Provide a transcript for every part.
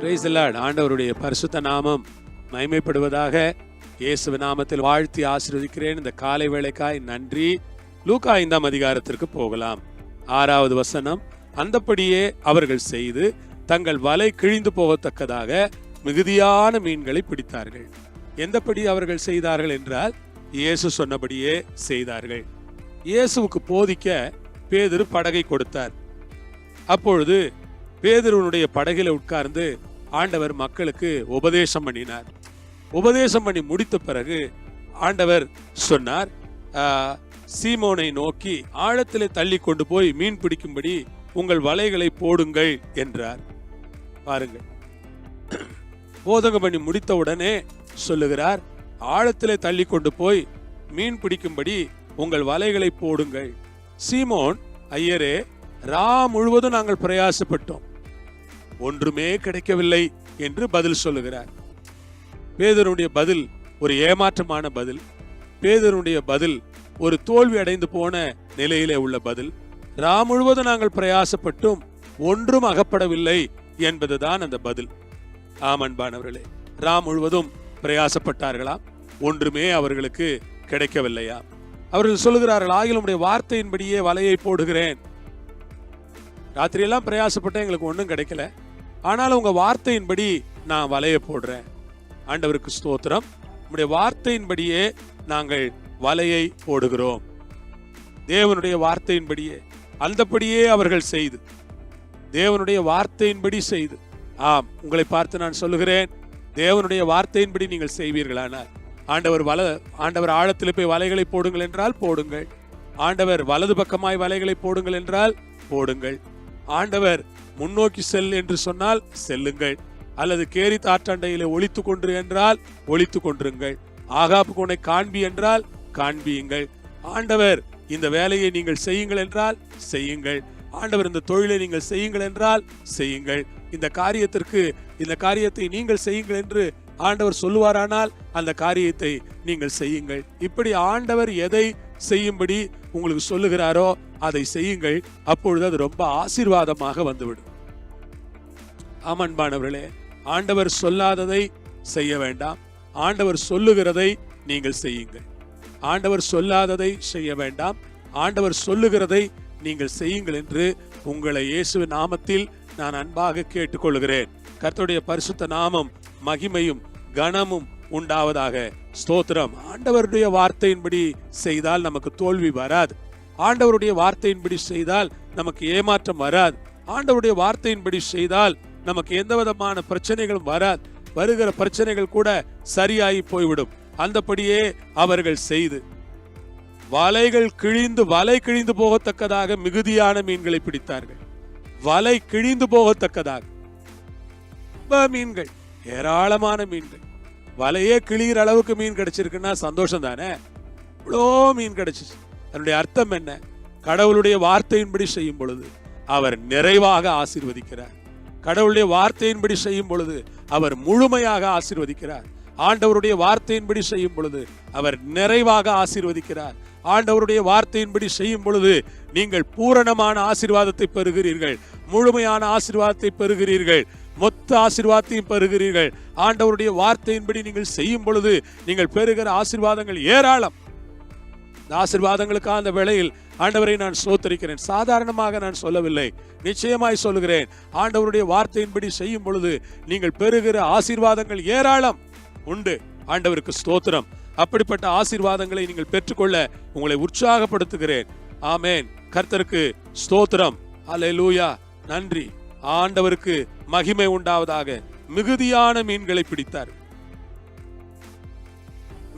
Praise the Lord. ஆண்டவருடைய பரிசுத்த நாமம் மகிமைப்படுவதாக. இயேசு நாமத்தில் வாழ்த்தி ஆசீர்வதிக்கிறேன். இந்த காலை வேளைக்காய் நன்றி. லூக்கா 5ஆம் அதிகாரத்திற்கு போகலாம். 6வது வசனம். அந்தப்படியே அவர்கள் செய்து தங்கள் வலை கிழிந்து போகத்தக்கதாக மிகுதியான மீன்களை பிடித்தார்கள். எந்தபடி அவர்கள் செய்தார்கள் என்றால், இயேசு சொன்னபடியே செய்தார்கள். இயேசுவுக்கு போதிக்க பேதுரு படகை கொடுத்தார். அப்பொழுது பேதுருவனுடைய படகில உட்கார்ந்து ஆண்டவர் மக்களுக்கு உபதேசம் பண்ணினார். உபதேசம் பண்ணி முடித்த பிறகு ஆண்டவர் சொன்னார், சீமோனை நோக்கி ஆழத்திலே தள்ளி கொண்டு போய் மீன் பிடிக்கும்படி உங்கள் வலைகளை போடுங்கள் என்றார். பாருங்கள், போதகம் பண்ணி முடித்த உடனே சொல்லுகிறார், ஆழத்திலே தள்ளி கொண்டு போய் மீன் பிடிக்கும்படி உங்கள் வலைகளை போடுங்கள். சீமோன், ஐயரே, ரா முழுவதும் நாங்கள் பிரயாசப்பட்டோம், ஒன்றுமே கிடைக்கவில்லை என்று பதில் சொல்லுகிறார். பேதுருடைய பதில் ஒரு ஏமாற்றமான பதில். பேதுருடைய பதில் ஒரு தோல்வி அடைந்து போன நிலையிலே உள்ள பதில். ரா முழுவதும் நாங்கள் பிரயாசப்பட்டும் ஒன்றும் அகப்படவில்லை என்பதுதான் அந்த பதில். ஆமன்பானவர்களே, ரா முழுவதும் பிரயாசப்பட்டார்களாம், ஒன்றுமே அவர்களுக்கு கிடைக்கவில்லையா? அவர்கள் சொல்லுகிறார்கள், ஆகிலும் உடைய வார்த்தையின்படியே வலையை போடுகிறேன். ராத்திரியெல்லாம் பிரயாசப்பட்டேன், எங்களுக்கு ஒன்றும் கிடைக்கல, ஆனாலும் உங்க வார்த்தையின்படி நான் வலையை போடுறேன். ஆண்டவருக்கு ஸ்தோத்திரம். உங்களுடைய வார்த்தையின்படியே நாங்கள் வலையை போடுகிறோம். தேவனுடைய வார்த்தையின்படியே, அந்தபடியே அவர்கள் செய்து, தேவனுடைய வார்த்தையின்படி செய்து. ஆம், உங்களை பார்த்து நான் சொல்லுகிறேன், தேவனுடைய வார்த்தையின்படி நீங்கள் செய்வீர்களானால், ஆண்டவர் ஆழத்தில் போய் வலைகளை போடுங்கள் என்றால் போடுங்கள். ஆண்டவர் வலது பக்கமாய் வலைகளை போடுங்கள் என்றால் போடுங்கள். ஆண்டவர் முன்னோக்கி செல் என்று சொன்னால் செல்லுங்கள். அல்லது கேரி தாற்றண்டையிலே ஒளித்து கொண்டு என்றால் ஒளித்து கொண்டிருங்கள். ஆகாப்புக்கு உன்னை காண்பி என்றால் காண்பியுங்கள். ஆண்டவர் இந்த வேலையை நீங்கள் செய்யுங்கள் என்றால் செய்யுங்கள். ஆண்டவர் இந்த தொழிலை நீங்கள் செய்யுங்கள் என்றால் செய்யுங்கள். இந்த காரியத்தை நீங்கள் செய்யுங்கள் என்று ஆண்டவர் சொல்லுவாரானால் அந்த காரியத்தை நீங்கள் செய்யுங்கள். இப்படி ஆண்டவர் எதை செய்யும்படி உங்களுக்கு சொல்லுகிறாரோ அதை செய்யுங்கள். அப்பொழுது அது ரொம்ப ஆசீர்வாதமாக வந்துவிடும். ஆமன்பானவர்களே, ஆண்டவர் சொல்லாததை செய்ய வேண்டாம், ஆண்டவர் சொல்லுகிறதை நீங்கள் செய்யுங்கள். ஆண்டவர் சொல்லாததை செய்ய வேண்டாம், ஆண்டவர் சொல்லுகிறதை நீங்கள் செய்யுங்கள் என்று உங்களை இயேசுவின் நாமத்தில் நான் அன்பாக கேட்டுக்கொள்கிறேன். கர்த்தருடைய பரிசுத்த நாமம் மகிமையும் கனமும் உண்டாவதாக. ஸ்தோத்திரம். ஆண்டவருடைய வார்த்தையின்படி செய்தால் நமக்கு தோல்வி வராது. ஆண்டவருடைய வார்த்தையின்படி செய்தால் நமக்கு ஏமாற்றம் வராது. ஆண்டவருடைய வார்த்தையின்படி செய்தால் நமக்கு எந்த விதமான பிரச்சனைகளும் வராது. வருகிற பிரச்சனைகள் கூட சரியாகி போய்விடும். அந்தபடியே அவர்கள் செய்து வலை கிழிந்து போகத்தக்கதாக மிகுதியான மீன்களை பிடித்தார்கள். வலை கிழிந்து போகத்தக்கதாக மீன்கள், ஏராளமான மீன்கள். வலையே கிழிகிற அளவுக்கு மீன் கிடைச்சிருக்குன்னா சந்தோஷம் தானே? இவ்வளோ மீன் கிடைச்சிச்சு. அதனுடைய அர்த்தம் என்ன? கடவுளுடைய வார்த்தையின்படி செய்யும் பொழுது அவர் நிறைவாக ஆசீர்வதிக்கிறார். கடவுளுடைய வார்த்தையின்படி செய்யும் பொழுது அவர் முழுமையாக ஆசீர்வதிக்கிறார். ஆண்டவருடைய வார்த்தையின்படி செய்யும் பொழுது அவர் நிறைவாக ஆசீர்வதிக்கிறார். ஆண்டவருடைய வார்த்தையின்படி செய்யும் பொழுது நீங்கள் பூரணமான ஆசீர்வாதத்தை பெறுகிறீர்கள், முழுமையான ஆசீர்வாதத்தை பெறுகிறீர்கள், மொத்த ஆசீர்வாதத்தையும் பெறுகிறீர்கள். ஆண்டவருடைய வார்த்தையின்படி நீங்கள் செய்யும் பொழுது நீங்கள் பெறுகிற ஆசீர்வாதங்கள் ஏராளம். இந்த ஆசீர்வாதங்களுக்காக அந்த வேளையில் ஆண்டவரை நான் ஸ்தோத்திரிக்கிறேன். சாதாரணமாக நான் சொல்லவில்லை, நிச்சயமாய் சொல்லுகிறேன். ஆண்டவருடைய வார்த்தையின்படி செய்யும் பொழுது நீங்கள் பெறுகிற ஆசீர்வாதங்கள் ஏராளம் உண்டு. ஆண்டவருக்கு ஸ்தோத்திரம். அப்படிப்பட்ட ஆசீர்வாதங்களை நீங்கள் பெற்றுக்கொள்ள உங்களை உற்சாகப்படுத்துகிறேன். ஆமேன். கர்த்தருக்கு ஸ்தோத்திரம். அல்லேலூயா. நன்றி. ஆண்டவருக்கு மகிமை உண்டாவதாக. மிகுதியான மீன்களை பிடித்தார்.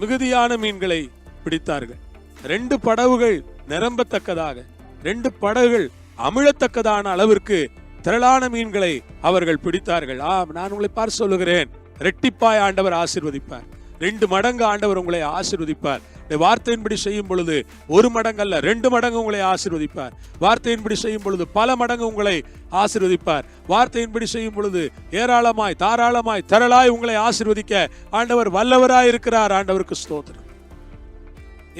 மிகுதியான மீன்களை பிடித்தார்கள். 2 படகுகள் நிரம்பத்தக்கதாக, 2 படகுகள் அமிழத்தக்கதான அளவிற்கு திரளான மீன்களை அவர்கள் பிடித்தார்கள். நான் உங்களை பார்த்து சொல்லுகிறேன், ரெட்டிப்பாய் ஆண்டவர் ஆசீர்வதிப்பார். 2 மடங்கு ஆண்டவர் உங்களை ஆசீர்வதிப்பார். வார்த்தையின்படி செய்யும் பொழுது 1 மடங்கு அல்ல, 2 மடங்கு உங்களை ஆசீர்வதிப்பார். வார்த்தையின்படி செய்யும் பொழுது பல மடங்கு உங்களை ஆசீர்வதிப்பார். வார்த்தையின்படி செய்யும் பொழுது ஏராளமாய், தாராளமாய், திரளாய் உங்களை ஆசீர்வதிக்க ஆண்டவர் வல்லவராய் இருக்கிறார். ஆண்டவருக்கு ஸ்தோத்திரம்.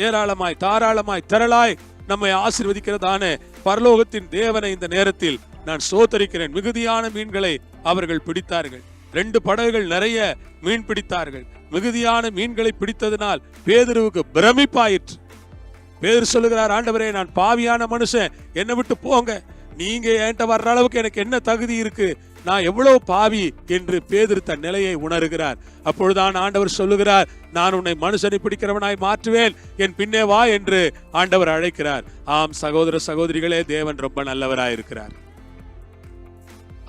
ஏராளமாய், தாராளமாய், திரளாய் நம்மை ஆசீர்வதிக்கிறதான பரலோகத்தின் தேவனை இந்த நேரத்தில் நான் ஸ்தோத்திரிக்கிறேன். மிகுதியான மீன்களை அவர்கள் பிடித்தார்கள். 2 படகுகள் நிறைய மீன் பிடித்தார்கள். மிகுதியான மீன்களை பிடித்ததினால் பேதுருவுக்கு பிரமிப்பாயிற்று. பேதுரு சொல்லுகிறார், ஆண்டவரே, நான் பாவியான மனுஷன், என்னை விட்டு போங்க, நீங்க என்கிட்ட வர்ற அளவுக்கு எனக்கு என்ன தகுதி இருக்கு, நான் எவ்வளவு பாவி என்று பேதுரு தன் நிலையை உணர்கிறார். அப்பொழுதுதான் ஆண்டவர் சொல்லுகிறார், நான் உன்னை மனுஷனை பிடிக்கிறவனாய் மாற்றுவேன், என் பின்னே வா என்று ஆண்டவர் அழைக்கிறார். ஆம் சகோதர சகோதரிகளே, தேவன் ரொம்ப நல்லவராயிருக்கிறார்.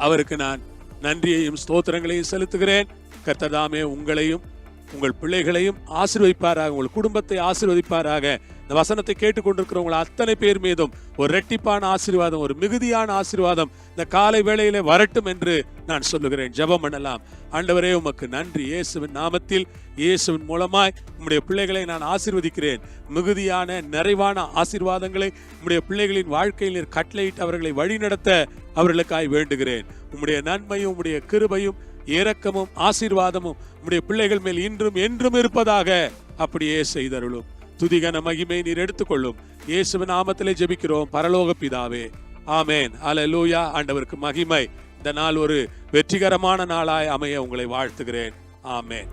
அவருக்கு நான் நன்றியையும் ஸ்தோத்திரங்களையும் செலுத்துகிறேன். கர்த்தர் தாமே உங்களையும் உங்கள் பிள்ளைகளையும் ஆசீர்வதிப்பாராக, உங்கள் குடும்பத்தை ஆசீர்வதிப்பாராக. இந்த வசனத்தை கேட்டுக்கொண்டிருக்கிறவங்க அத்தனை பேர் மீதும் ஒரு இரட்டிப்பான ஆசீர்வாதம், ஒரு மிகுதியான ஆசீர்வாதம் இந்த காலை வேளையிலே வரட்டும் என்று நான் சொல்லுகிறேன். ஜெபம் பண்ணலாம். ஆண்டவரே, உமக்கு நன்றி. இயேசுவின் நாமத்தில், இயேசுவின் மூலமாய் உம்முடைய பிள்ளைகளை நான் ஆசீர்வதிக்கிறேன். மிகுதியான நிறைவான ஆசீர்வாதங்களை உம்முடைய பிள்ளைகளின் வாழ்க்கையில் கட்டளையிட்டு அவர்களை வழிநடத்த அவர்களுக்காய் வேண்டுகிறேன். உம்முடைய நன்மையும் உம்முடைய கிருபையும் இரக்கமும் ஆசீர்வாதமும் உம்முடைய பிள்ளைகள் மேல் இன்றும் என்றும் இருப்பதாக. அப்படியே செய்தருளும். துதிகன மகிமை நீர் எடுத்துக்கொள்ளும். இயேசுவின் நாமத்திலே ஜெபிக்கிறோம் பரலோக பிதாவே, ஆமேன். அல்லேலூயா. ஆண்டவருக்கு மகிமை. இந்த நாள் ஒரு வெற்றிகரமான நாளாய் அமைய உங்களை வாழ்த்துகிறேன். ஆமேன்.